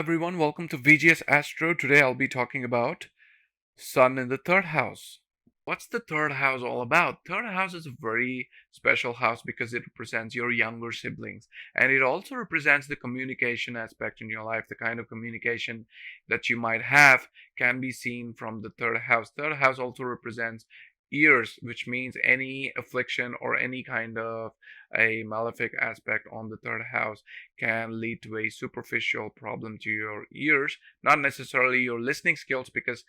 everyone, welcome to VGS Astro. Today I'll be talking about Sun in the third house. What's the third house all about? Third house is a very special house because it represents your younger siblings, and it also represents the communication aspect in your life. The kind of communication that you might have can be seen from the third house. Third house also represents ears, which means any affliction or any kind of a malefic aspect on the third house can lead to a superficial problem to your ears, not necessarily your listening skills, because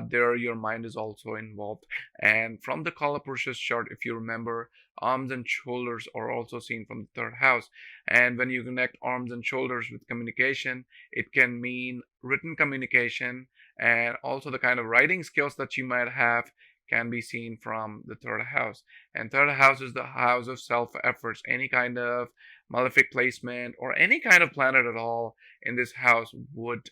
there your mind is also involved. And from the Kalapurusha's chart, if you remember, arms and shoulders are also seen from the third house. And when you connect arms and shoulders with communication, it can mean written communication, and also the kind of writing skills that you might have can be seen from the third house. And third house is the house of self efforts. Any kind of malefic placement or any kind of planet at all in this house would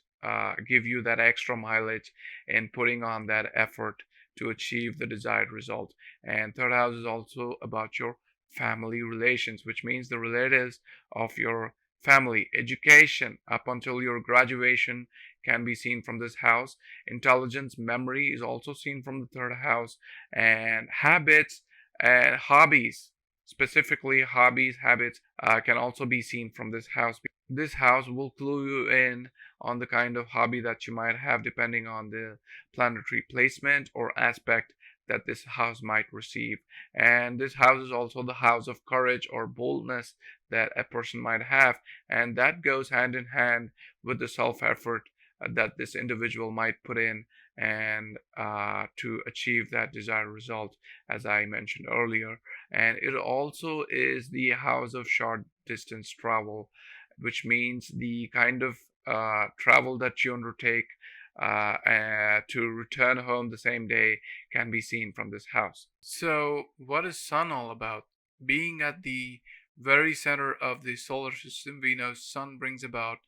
give you that extra mileage in putting on that effort to achieve the desired result. And third house is also about your family relations, which means the relatives of your family. Education up until your graduation can be seen from this house. Intelligence, memory is also seen from the third house. And habits and hobbies, specifically hobbies, habits, can also be seen from this house. This house will clue you in on the kind of hobby that you might have depending on the planetary placement or aspect that this house might receive. And this house is also the house of courage or boldness that a person might have, and that goes hand in hand with the self effort that this individual might put in and to achieve that desired result, as I mentioned earlier. And it also is the house of short distance travel, which means the kind of travel that you undertake to return home the same day can be seen from this house. So, what is Sun all about? Being at the very center of the solar system, we know Sun brings about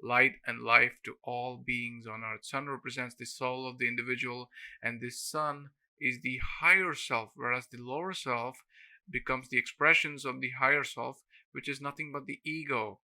light and life to all beings on earth. Sun represents the soul of the individual, and this Sun is the higher self, whereas the lower self becomes the expressions of the higher self, which is nothing but the ego,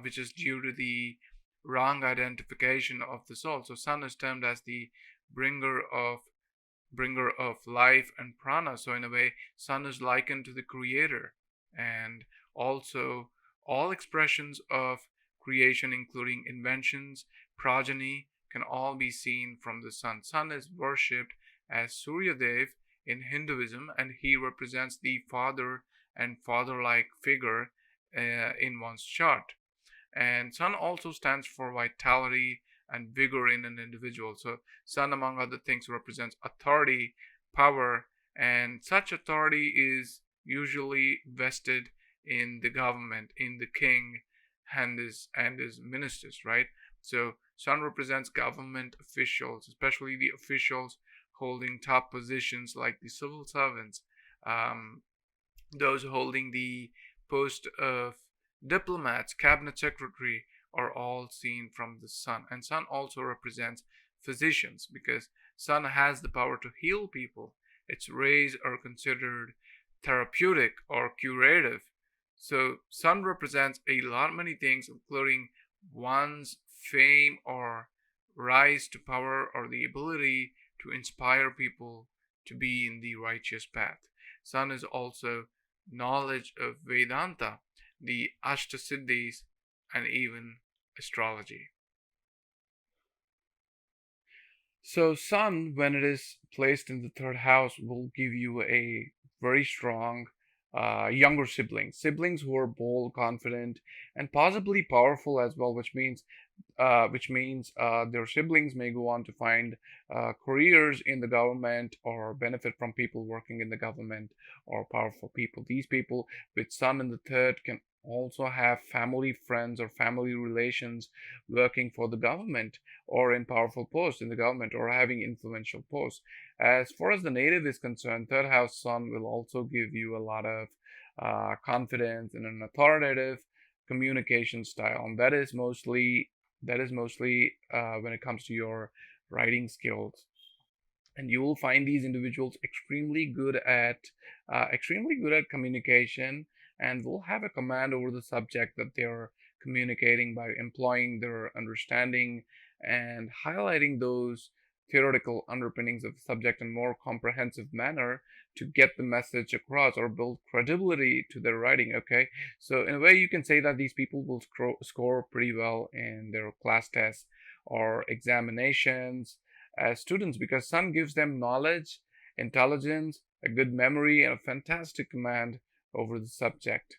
which is due to the wrong identification of the soul. So Sun is termed as the bringer of life and prana. So in a way, Sun is likened to the creator, and also all expressions of creation, including inventions, progeny, can all be seen from the Sun. Sun is worshipped as Surya Dev in Hinduism, and he represents the father and father-like figure in one's chart. And Sun also stands for vitality and vigor in an individual. So Sun, among other things, represents authority, power, and such authority is usually vested in the government, in the king and his ministers, right? So Sun represents government officials, especially the officials holding top positions like the civil servants, those holding the post of diplomats, cabinet secretary, are all seen from the Sun. And Sun also represents physicians because Sun has the power to heal people. Its rays are considered therapeutic or curative. So Sun represents a lot many things, including one's fame or rise to power or the ability to inspire people to be in the righteous path. Sun is also knowledge of Vedanta, the Ashtasiddhis, and even astrology. So Sun, when it is placed in the third house, will give you a very strong younger siblings who are bold, confident, and possibly powerful as well, which means their siblings may go on to find careers in the government or benefit from people working in the government or powerful people. These people with Sun in the third can also have family, friends, or family relations working for the government or in powerful posts in the government or having influential posts. As far as the native is concerned, third house Sun will also give you a lot of confidence in an authoritative communication style, and that is mostly when it comes to your writing skills. And you will find these individuals extremely good at communication, and will have a command over the subject that they are communicating, by employing their understanding and highlighting those theoretical underpinnings of the subject in more comprehensive manner to get the message across or build credibility to their writing. Okay, so in a way you can say that these people will score pretty well in their class tests or examinations as students, because sun gives them knowledge, intelligence, a good memory, and a fantastic command over the subject.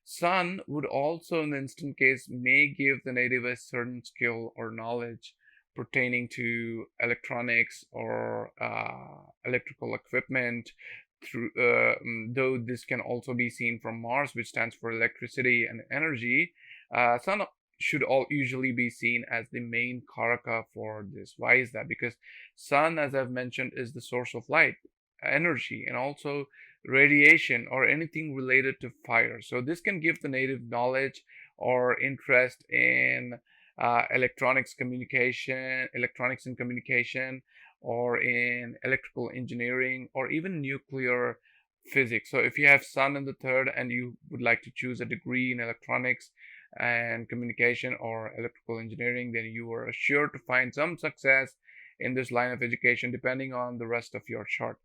Sun would also, in the instant case, may give the native a certain skill or knowledge pertaining to electronics or electrical equipment. Though this can also be seen from Mars, which stands for electricity and energy, Sun should all usually be seen as the main karaka for this. Why is that? Because Sun, as I've mentioned, is the source of light, energy, and also radiation or anything related to fire. So this can give the native knowledge or interest in electronics and communication, or in electrical engineering, or even nuclear physics. So if you have Sun in the third and you would like to choose a degree in electronics and communication or electrical engineering, then you are sure to find some success in this line of education depending on the rest of your chart.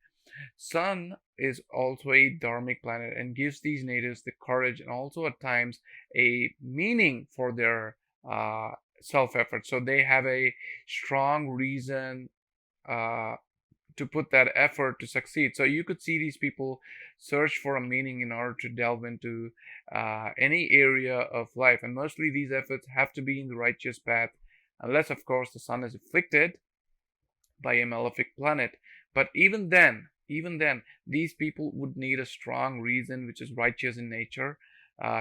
Sun is also a dharmic planet and gives these natives the courage and also at times a meaning for their self-effort. So they have a strong reason uh, to put that effort to succeed. So you could see these people search for a meaning in order to delve into any area of life. And mostly these efforts have to be in the righteous path, unless, of course, the sun is afflicted by a malefic planet. But even then, these people would need a strong reason, which is righteous in nature,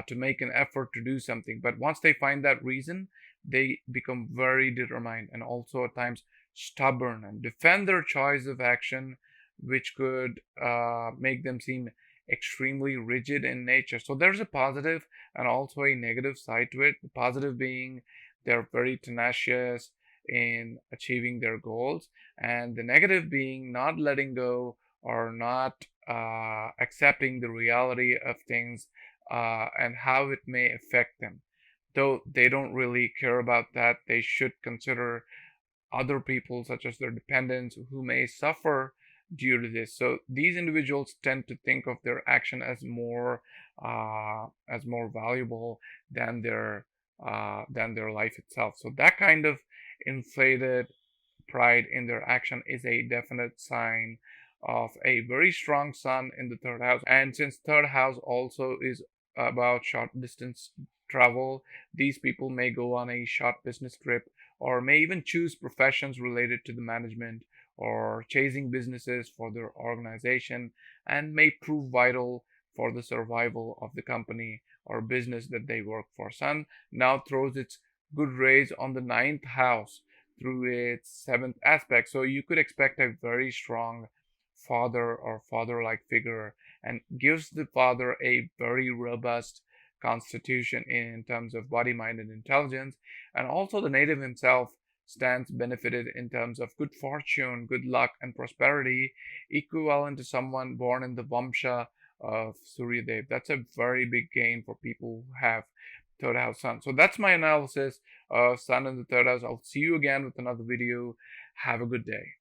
to make an effort to do something. But once they find that reason, they become very determined and also at times stubborn and defend their choice of action, which could make them seem extremely rigid in nature. So there's a positive and also a negative side to it. The positive being they're very tenacious in achieving their goals, and the negative being not letting go or not accepting the reality of things and how it may affect them. Though they don't really care about that, they should consider other people, such as their dependents, who may suffer due to this. So these individuals tend to think of their action as more valuable than their life itself. So that kind of inflated pride in their action is a definite sign of a very strong sun in the third house. And since third house also is about short distance travel, these people may go on a short business trip or may even choose professions related to the management or chasing businesses for their organization, and may prove vital for the survival of the company or business that they work for. Sun now throws its good rays on the ninth house through its seventh aspect. So you could expect a very strong father or father-like figure, and gives the father a very robust constitution in terms of body, mind, and intelligence. And also the native himself stands benefited in terms of good fortune, good luck, and prosperity, equivalent to someone born in the Vamsha of Suryadev. That's a very big gain for people who have third house sun. So that's my analysis of sun in the third house. I'll see you again with another video. Have a good day.